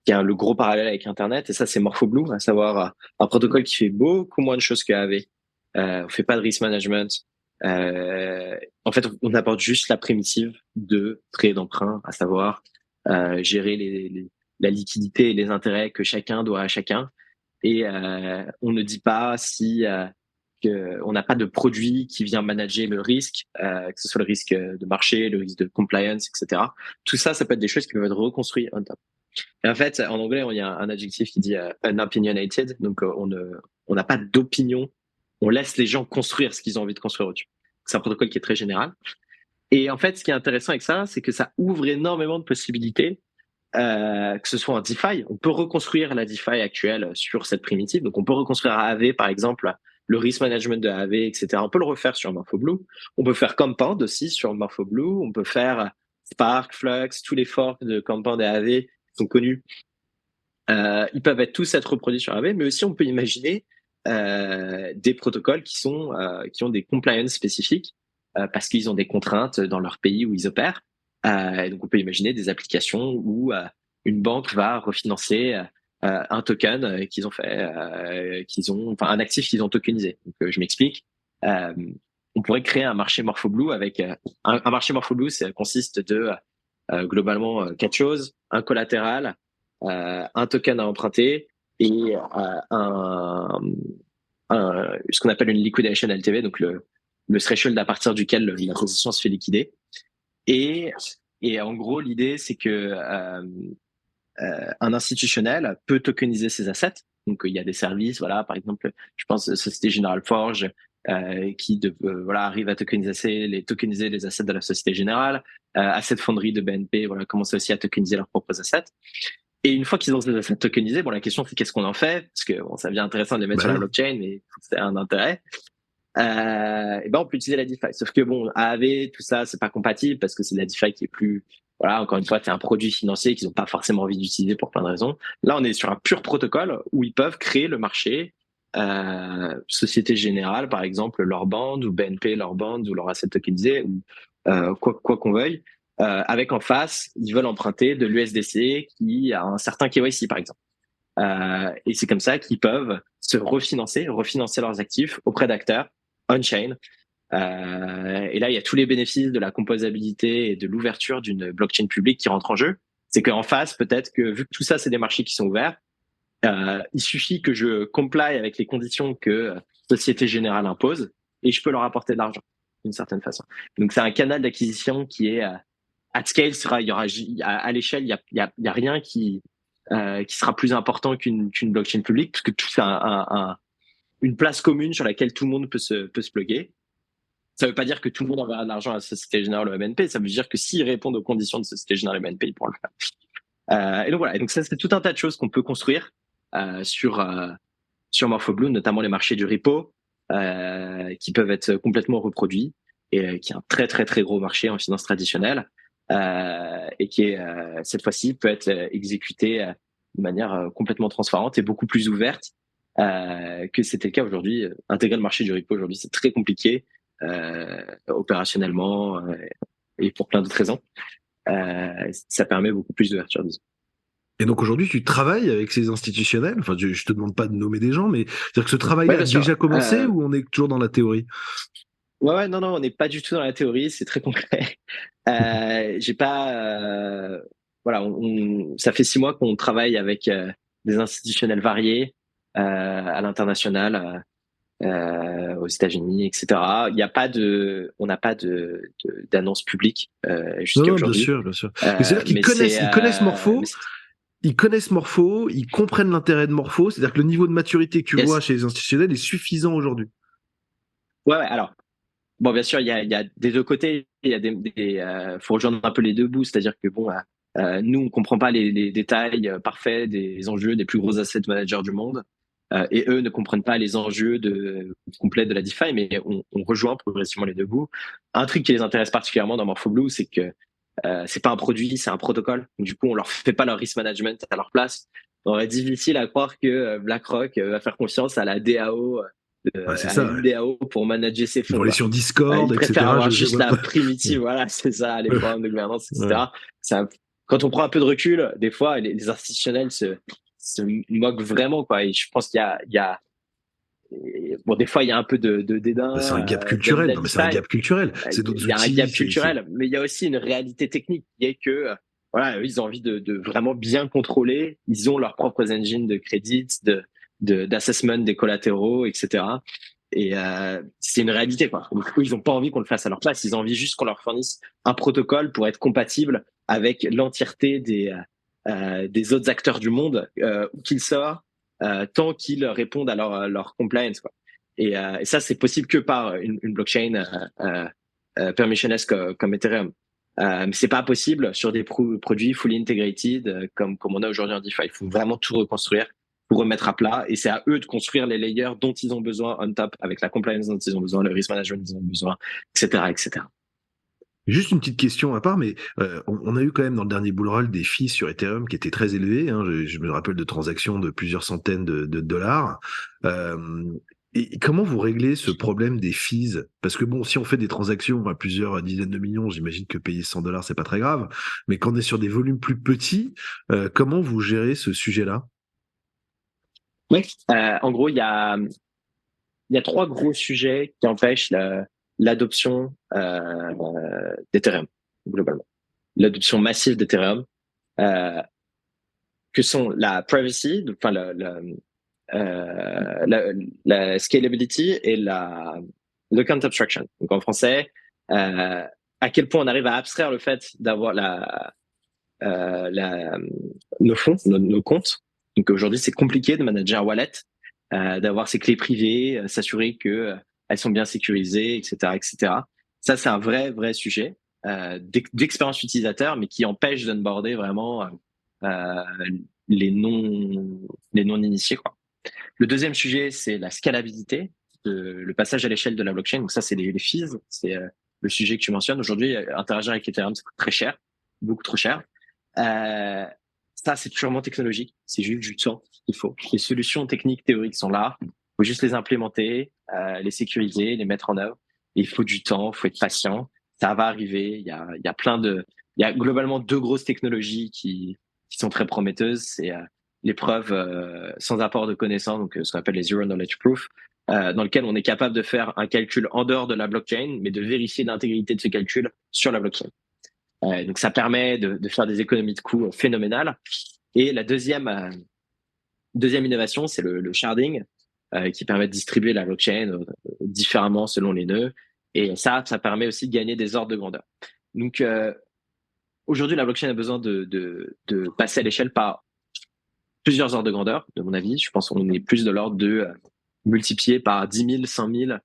qui a le gros parallèle avec Internet. Et ça, c'est MorphoBlue, à savoir un protocole qui fait beaucoup moins de choses que AAV. On fait pas de risk management. En fait, on apporte juste la primitive de trade d'emprunt, à savoir gérer la liquidité et les intérêts que chacun doit à chacun. Et on ne dit pas si on n'a pas de produit qui vient manager le risque, que ce soit le risque de marché, le risque de compliance, etc. Tout ça, ça peut être des choses qui peuvent être reconstruites on top. Et en fait, en anglais, il y a un adjectif qui dit unopinionated, donc on n'a pas d'opinion, on laisse les gens construire ce qu'ils ont envie de construire au-dessus. C'est un protocole qui est très général. Et en fait, ce qui est intéressant avec ça, c'est que ça ouvre énormément de possibilités, que ce soit en DeFi. On peut reconstruire la DeFi actuelle sur cette primitive. Donc, on peut reconstruire AAV, par exemple, le risk management de AAV, etc. On peut le refaire sur MorphoBlue. On peut faire Compound aussi sur MorphoBlue. On peut faire Spark, Flux, tous les forks de Compound et AAV qui sont connus. Ils peuvent tous être reproduits sur AAV, mais aussi on peut imaginer des protocoles qui ont des compliance spécifiques parce qu'ils ont des contraintes dans leur pays où ils opèrent. Et donc on peut imaginer des applications où une banque va refinancer un token qu'ils ont fait, enfin un actif qu'ils ont tokenisé. Donc je m'explique. On pourrait créer un marché MorphoBlue avec un marché MorphoBlue, ça consiste de globalement quatre choses: un collatéral, un token à emprunter et ce qu'on appelle une liquidation LTV, donc le threshold à partir duquel la position se fait liquider. Et en gros, l'idée, c'est que un institutionnel peut tokeniser ses assets. Donc, il y a des services, voilà, par exemple, je pense Société Générale Forge, qui arrive à tokeniser les assets de la Société Générale. Asset Fonderie de BNP, voilà, commence aussi à tokeniser leurs propres assets. Et une fois qu'ils ont ces assets tokenisés, bon, la question c'est qu'est-ce qu'on en fait? Parce que bon, ça devient intéressant de les mettre sur la blockchain, mais c'est un intérêt. Et ben on peut utiliser la DeFi. Sauf que bon, AAV, tout ça, c'est pas compatible parce que c'est de la DeFi qui est plus, voilà, encore une fois, c'est un produit financier qu'ils n'ont pas forcément envie d'utiliser pour plein de raisons. Là, on est sur un pur protocole où ils peuvent créer le marché. Société Générale, par exemple, leur band, ou BNP, leur band, ou leur asset tokenisé, ou quoi qu'on veuille. Avec en face, ils veulent emprunter de l'USDC qui a un certain KYC, par exemple. Et c'est comme ça qu'ils peuvent se refinancer leurs actifs auprès d'acteurs on-chain. Et là, il y a tous les bénéfices de la composabilité et de l'ouverture d'une blockchain publique qui rentrent en jeu. C'est qu'en face, peut-être que vu que tout ça, c'est des marchés qui sont ouverts, il suffit que je comply avec les conditions que Société Générale impose et je peux leur apporter de l'argent d'une certaine façon. Donc, c'est un canal d'acquisition qui est at scale. Il y aura à l'échelle, il y a rien qui sera plus important qu'une blockchain publique, parce que tout c'est une place commune sur laquelle tout le monde peut se plugger. Ça ne veut pas dire que tout le monde enverra de l'argent à la Société Générale ou à BNP, ça veut dire que s'ils répondent aux conditions de Société Générale et BNP, ils pourront le faire. Et donc voilà, et donc ça c'est tout un tas de choses qu'on peut construire sur MorphoBlue, notamment les marchés du repo, qui peuvent être complètement reproduits, et qui est un très très très gros marché en finance traditionnelle, et qui est cette fois-ci peut être exécuté de manière complètement transparente et beaucoup plus ouverte que c'était le cas aujourd'hui. Intégrer le marché du repo aujourd'hui, c'est très compliqué opérationnellement et pour plein d'autres raisons. Ça permet beaucoup plus d'ouverture, disons. Et donc aujourd'hui, tu travailles avec ces institutionnels. Enfin, je te demande pas de nommer des gens, mais c'est-à-dire que ce travail-là a déjà commencé ou on est toujours dans la théorie? Ouais, non, on n'est pas du tout dans la théorie, c'est très concret. J'ai pas, voilà, ça fait 6 mois qu'on travaille avec des institutionnels variés à l'international, aux États-Unis, etc. On n'a pas d'annonce publique jusqu'à aujourd'hui. Bien sûr, bien sûr. Mais c'est-à-dire qu'ils connaissent Morpho. Ils connaissent Morpho, ils comprennent l'intérêt de Morpho, c'est-à-dire que le niveau de maturité que tu vois chez les institutionnels est suffisant aujourd'hui. Ouais, alors, bon, bien sûr, il y a des deux côtés, il y a faut rejoindre un peu les deux bouts, c'est-à-dire que bon, nous, on comprend pas les détails parfaits des enjeux des plus gros asset managers du monde, et eux ne comprennent pas les enjeux complets de la DeFi, mais on rejoint progressivement les deux bouts. Un truc qui les intéresse particulièrement dans MorphoBlue, c'est que c'est pas un produit, c'est un protocole. Du coup, on leur fait pas leur risk management à leur place. On aurait difficile à croire que BlackRock va faire confiance à la DAO, DAO pour manager ses fonds. Pour aller sur Discord, ils préfèrent avoir juste la primitive, voilà, c'est ça, les programmes de gouvernance, etc. Quand on prend un peu de recul, des fois, les institutionnels se moquent vraiment, quoi. Et je pense qu'il y a bon, des fois, il y a un peu de dédain. C'est un gap culturel. Non, mais c'est un gap culturel. C'est d'autres outils. Il y a un gap culturel, mais il y a aussi une réalité technique qui est que, voilà, ils ont envie de vraiment bien contrôler. Ils ont leurs propres engines de crédit, d'assessment des collatéraux, etc. c'est une réalité, quoi. Donc, eux, ils ont pas envie qu'on le fasse à leur place. Ils ont envie juste qu'on leur fournisse un protocole pour être compatible avec l'entièreté des autres acteurs du monde, où qu'ils soient, tant qu'ils répondent à leur compliance, quoi. Et ça, c'est possible que par une blockchain permissionless comme Ethereum. Mais c'est pas possible sur des produits fully integrated comme on a aujourd'hui en DeFi. Il faut vraiment tout reconstruire pour remettre à plat, et c'est à eux de construire les layers dont ils ont besoin on top, avec la compliance dont ils ont besoin, le risk management dont ils ont besoin, etc., etc. Juste une petite question à part, mais on a eu quand même dans le dernier bull run des fees sur Ethereum qui étaient très élevés. Hein, je me rappelle de transactions de plusieurs centaines de dollars. Et comment vous réglez ce problème des fees? Parce que bon, si on fait des transactions à plusieurs dizaines de millions, j'imagine que payer 100 dollars, c'est pas très grave. Mais quand on est sur des volumes plus petits, comment vous gérez ce sujet-là? Oui. En gros, il y a trois gros sujets qui empêchent l'adoption d'Ethereum, globalement. L'adoption massive d'Ethereum, que sont la privacy, enfin la scalability et le count abstraction. Donc en français, à quel point on arrive à abstraire le fait d'avoir nos fonds, nos comptes. Donc aujourd'hui, c'est compliqué de manager un wallet, d'avoir ses clés privées, s'assurer que elles sont bien sécurisées, etc., etc. Ça, c'est un vrai sujet d'expérience utilisateur, mais qui empêche d'onboarder vraiment euh, les non initiés, quoi. Le deuxième sujet, c'est la scalabilité, le passage à l'échelle de la blockchain. Donc ça, c'est les fees, c'est le sujet que tu mentionnes. Aujourd'hui, interagir avec Ethereum, ça coûte très cher, beaucoup trop cher. Euh, Ça, c'est purement technologique. C'est juste du temps qu'il faut. Les solutions techniques, théoriques sont là. Il faut juste les implémenter, les sécuriser, les mettre en œuvre. Et il faut du temps, il faut être patient. Ça va arriver. Il y a il y a globalement deux grosses technologies qui sont très prometteuses. C'est les preuves sans apport de connaissances, donc ce qu'on appelle les zero knowledge proof, dans lequel on est capable de faire un calcul en dehors de la blockchain, mais de vérifier l'intégrité de ce calcul sur la blockchain. Donc ça permet de faire des économies de coûts phénoménales. Et la deuxième innovation, c'est le sharding, qui permet de distribuer la blockchain différemment selon les nœuds. Et ça permet aussi de gagner des ordres de grandeur. Donc aujourd'hui, la blockchain a besoin de passer à l'échelle par plusieurs ordres de grandeur, de mon avis. Je pense qu'on est plus de l'ordre de multiplier par 10 000, 100 000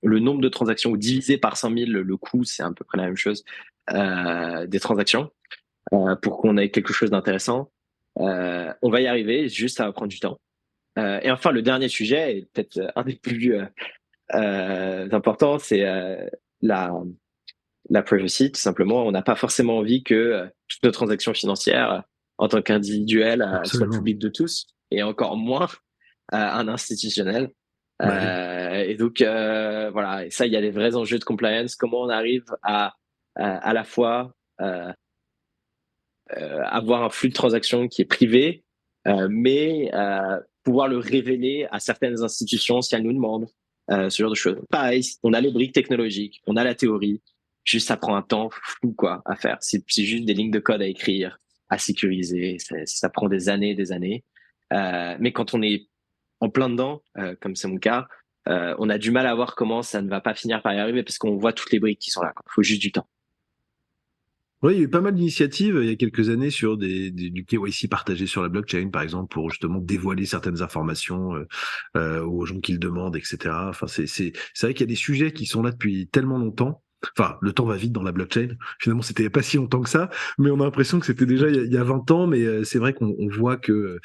le nombre de transactions, ou diviser par 100 000 le coût, c'est à peu près la même chose, des transactions, pour qu'on ait quelque chose d'intéressant. On va y arriver, juste ça va prendre du temps. Et enfin, le dernier sujet, et peut-être un des plus importants, c'est la privacy. Tout simplement, on n'a pas forcément envie que toutes nos transactions financières, en tant qu'individuel, soient publiques de tous, et encore moins un institutionnel. Et donc voilà, et ça, il y a des vrais enjeux de compliance. Comment on arrive à la fois avoir un flux de transactions qui est privé, mais pouvoir le révéler à certaines institutions si elles nous demandent, ce genre de choses. Pareil, on a les briques technologiques, on a la théorie, juste ça prend un temps fou, quoi, à faire. C'est juste des lignes de code à écrire, à sécuriser, ça prend des années et des années. Mais quand on est en plein dedans, comme c'est mon cas, on a du mal à voir comment ça ne va pas finir par y arriver, parce qu'on voit toutes les briques qui sont là. Il faut juste du temps. Oui, il y a eu pas mal d'initiatives il y a quelques années sur du KYC partagé sur la blockchain, par exemple, pour justement dévoiler certaines informations aux gens qui le demandent, etc. Enfin, c'est vrai qu'il y a des sujets qui sont là depuis tellement longtemps. Enfin, le temps va vite dans la blockchain. Finalement, c'était pas si longtemps que ça, mais on a l'impression que c'était déjà il y a 20 ans. Mais c'est vrai qu'on voit que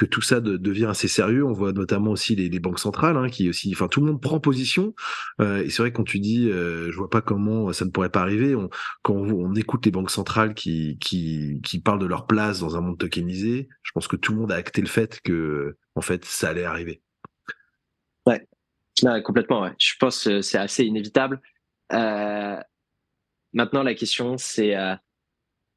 tout ça devient assez sérieux. On voit notamment aussi les banques centrales, hein, qui aussi, enfin, tout le monde prend position. Et c'est vrai quand tu dis, je vois pas comment ça ne pourrait pas arriver. Quand on écoute les banques centrales qui parlent de leur place dans un monde tokenisé, je pense que tout le monde a acté le fait que, en fait, ça allait arriver. Ouais, non, complètement. Ouais. Je pense que c'est assez inévitable. Euh, Maintenant, la question, c'est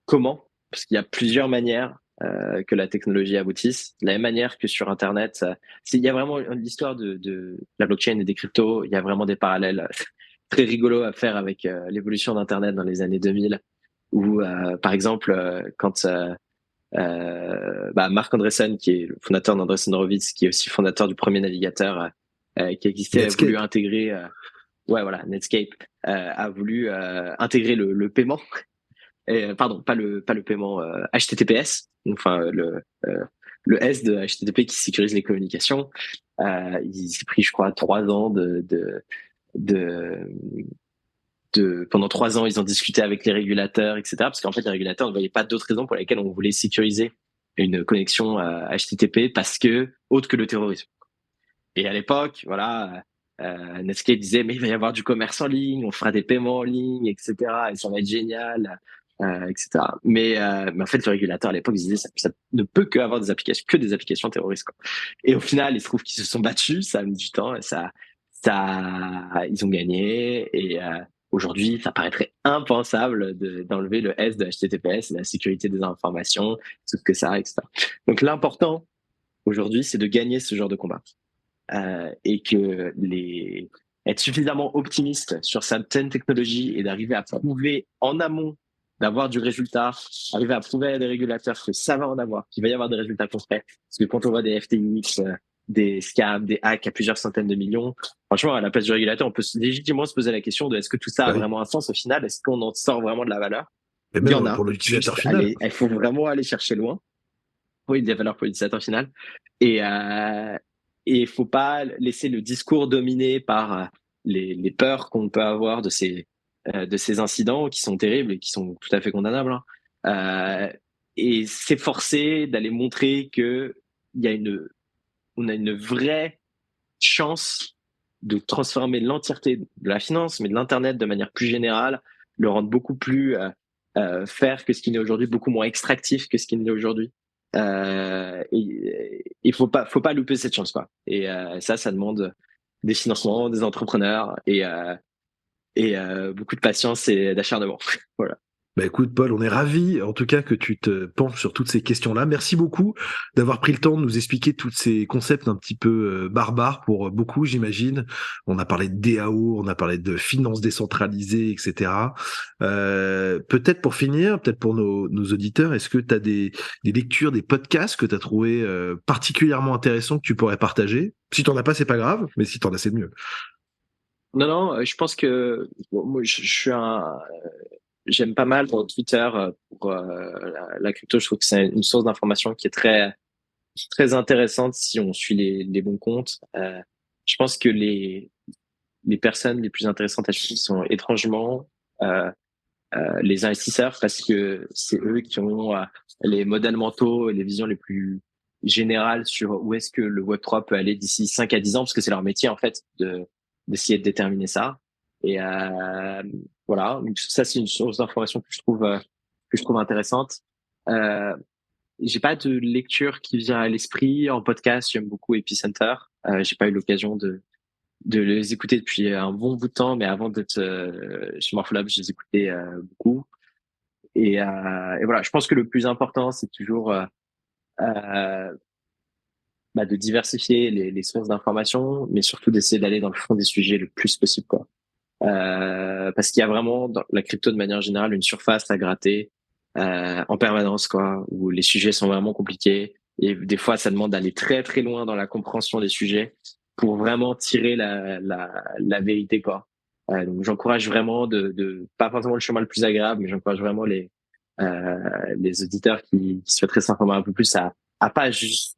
comment, parce qu'il y a plusieurs manières que la technologie aboutisse. De la même manière que sur Internet, il y a vraiment l'histoire de la blockchain et des cryptos. Il y a vraiment des parallèles très rigolos à faire avec l'évolution d'Internet dans les années 2000, où, par exemple, quand Marc Andreessen, qui est le fondateur d'Andreessen Horowitz, qui est aussi fondateur du premier navigateur qui existait, Netscape. a voulu intégrer, ouais voilà, Netscape a voulu intégrer le paiement. Pardon, pas le paiement HTTPS, enfin le S de HTTP qui sécurise les communications. Il s'est pris, je crois, 3 ans de pendant 3 ans, ils ont discuté avec les régulateurs, etc. Parce qu'en fait, les régulateurs ne voyaient pas d'autres raisons pour lesquelles on voulait sécuriser une connexion HTTP parce que autre que le terrorisme. Et à l'époque, voilà, Netscape disait mais il va y avoir du commerce en ligne, on fera des paiements en ligne, etc. Et ça va être génial, etc. Mais en fait, le régulateur à l'époque disait ça ne peut que avoir des applications terroristes, quoi. Et au final, il se trouve qu'ils se sont battus, ça a mis du temps, et ils ont gagné. Et aujourd'hui, ça paraîtrait impensable d'enlever le S de HTTPS, la sécurité des informations, tout ce que ça, etc. Donc l'important aujourd'hui, c'est de gagner ce genre de combat. Et que être suffisamment optimiste sur certaines technologies et d'arriver à prouver en amont d'avoir du résultat, arriver à prouver à des régulateurs que ça va en avoir, qu'il va y avoir des résultats concrets. Parce que quand on voit des FTX, des scams, des hacks à plusieurs centaines de millions, franchement, à la place du régulateur, on peut légitimement se poser la question de est-ce que tout ça a vraiment un sens au final? Est-ce qu'on en sort vraiment de la valeur? Et Il y en même a. pour l'utilisateur final. Il faut vraiment aller chercher loin. Oui, des valeurs pour l'utilisateur final. Et il faut pas laisser le discours dominer par les peurs qu'on peut avoir de ces incidents qui sont terribles et qui sont tout à fait condamnables. Et s'efforcer d'aller montrer que on a une vraie chance de transformer l'entièreté de la finance, mais de l'internet de manière plus générale, le rendre beaucoup plus faire que ce qu'il est aujourd'hui, beaucoup moins extractif que ce qu'il est aujourd'hui. Il faut pas louper cette chance, quoi. Et ça demande des financements, des entrepreneurs et beaucoup de patience et d'acharnement. Voilà. Bah écoute Paul, on est ravis en tout cas que tu te penches sur toutes ces questions-là. Merci beaucoup d'avoir pris le temps de nous expliquer tous ces concepts un petit peu barbares pour beaucoup, j'imagine. On a parlé de DAO, on a parlé de finances décentralisées, etc. Peut-être pour finir, peut-être pour nos auditeurs, est-ce que tu as des lectures, des podcasts que tu as trouvé particulièrement intéressants que tu pourrais partager? Si t'en as pas, c'est pas grave, mais si t'en as, c'est mieux. Non, je pense que moi, j'aime pas mal pour Twitter, pour la crypto. Je trouve que c'est une source d'information qui est très intéressante si on suit les bons comptes. Je pense que les personnes les plus intéressantes à suivre sont étrangement les investisseurs parce que c'est eux qui ont les modèles mentaux et les visions les plus générales sur où est-ce que le Web3 peut aller d'ici 5 à 10 ans parce que c'est leur métier en fait d'essayer de déterminer ça. Et voilà, donc ça c'est une source d'information que je trouve intéressante. J'ai pas de lecture qui vient à l'esprit en podcast. J'aime beaucoup Epicenter. J'ai pas eu l'occasion de les écouter depuis un bon bout de temps, mais avant d'être chez Morpholab, je les écoutais beaucoup. Et voilà, je pense que le plus important, c'est toujours de diversifier les sources d'information, mais surtout d'essayer d'aller dans le fond des sujets le plus possible, quoi. Parce qu'il y a vraiment dans la crypto de manière générale une surface à gratter en permanence, quoi, où les sujets sont vraiment compliqués et des fois ça demande d'aller très très loin dans la compréhension des sujets pour vraiment tirer la vérité, quoi. Donc j'encourage vraiment de pas forcément le chemin le plus agréable, mais j'encourage vraiment les auditeurs qui souhaiteraient s'informer un peu plus à pas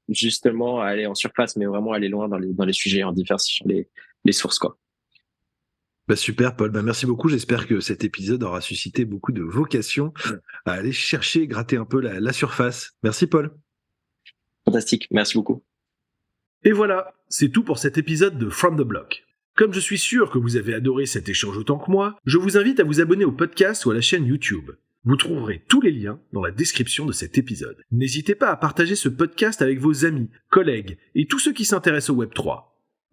justement aller en surface, mais vraiment aller loin dans les sujets en diversifiant les sources, quoi. Bah super Paul, bah merci beaucoup. J'espère que cet épisode aura suscité beaucoup de vocation à aller chercher, gratter un peu la surface. Merci Paul. Fantastique, merci beaucoup. Et voilà, c'est tout pour cet épisode de From the Block. Comme je suis sûr que vous avez adoré cet échange autant que moi, je vous invite à vous abonner au podcast ou à la chaîne YouTube. Vous trouverez tous les liens dans la description de cet épisode. N'hésitez pas à partager ce podcast avec vos amis, collègues et tous ceux qui s'intéressent au Web3.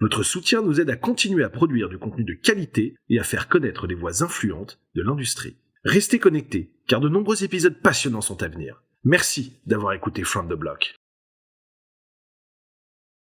Votre soutien nous aide à continuer à produire du contenu de qualité et à faire connaître les voix influentes de l'industrie. Restez connectés, car de nombreux épisodes passionnants sont à venir. Merci d'avoir écouté From the Block.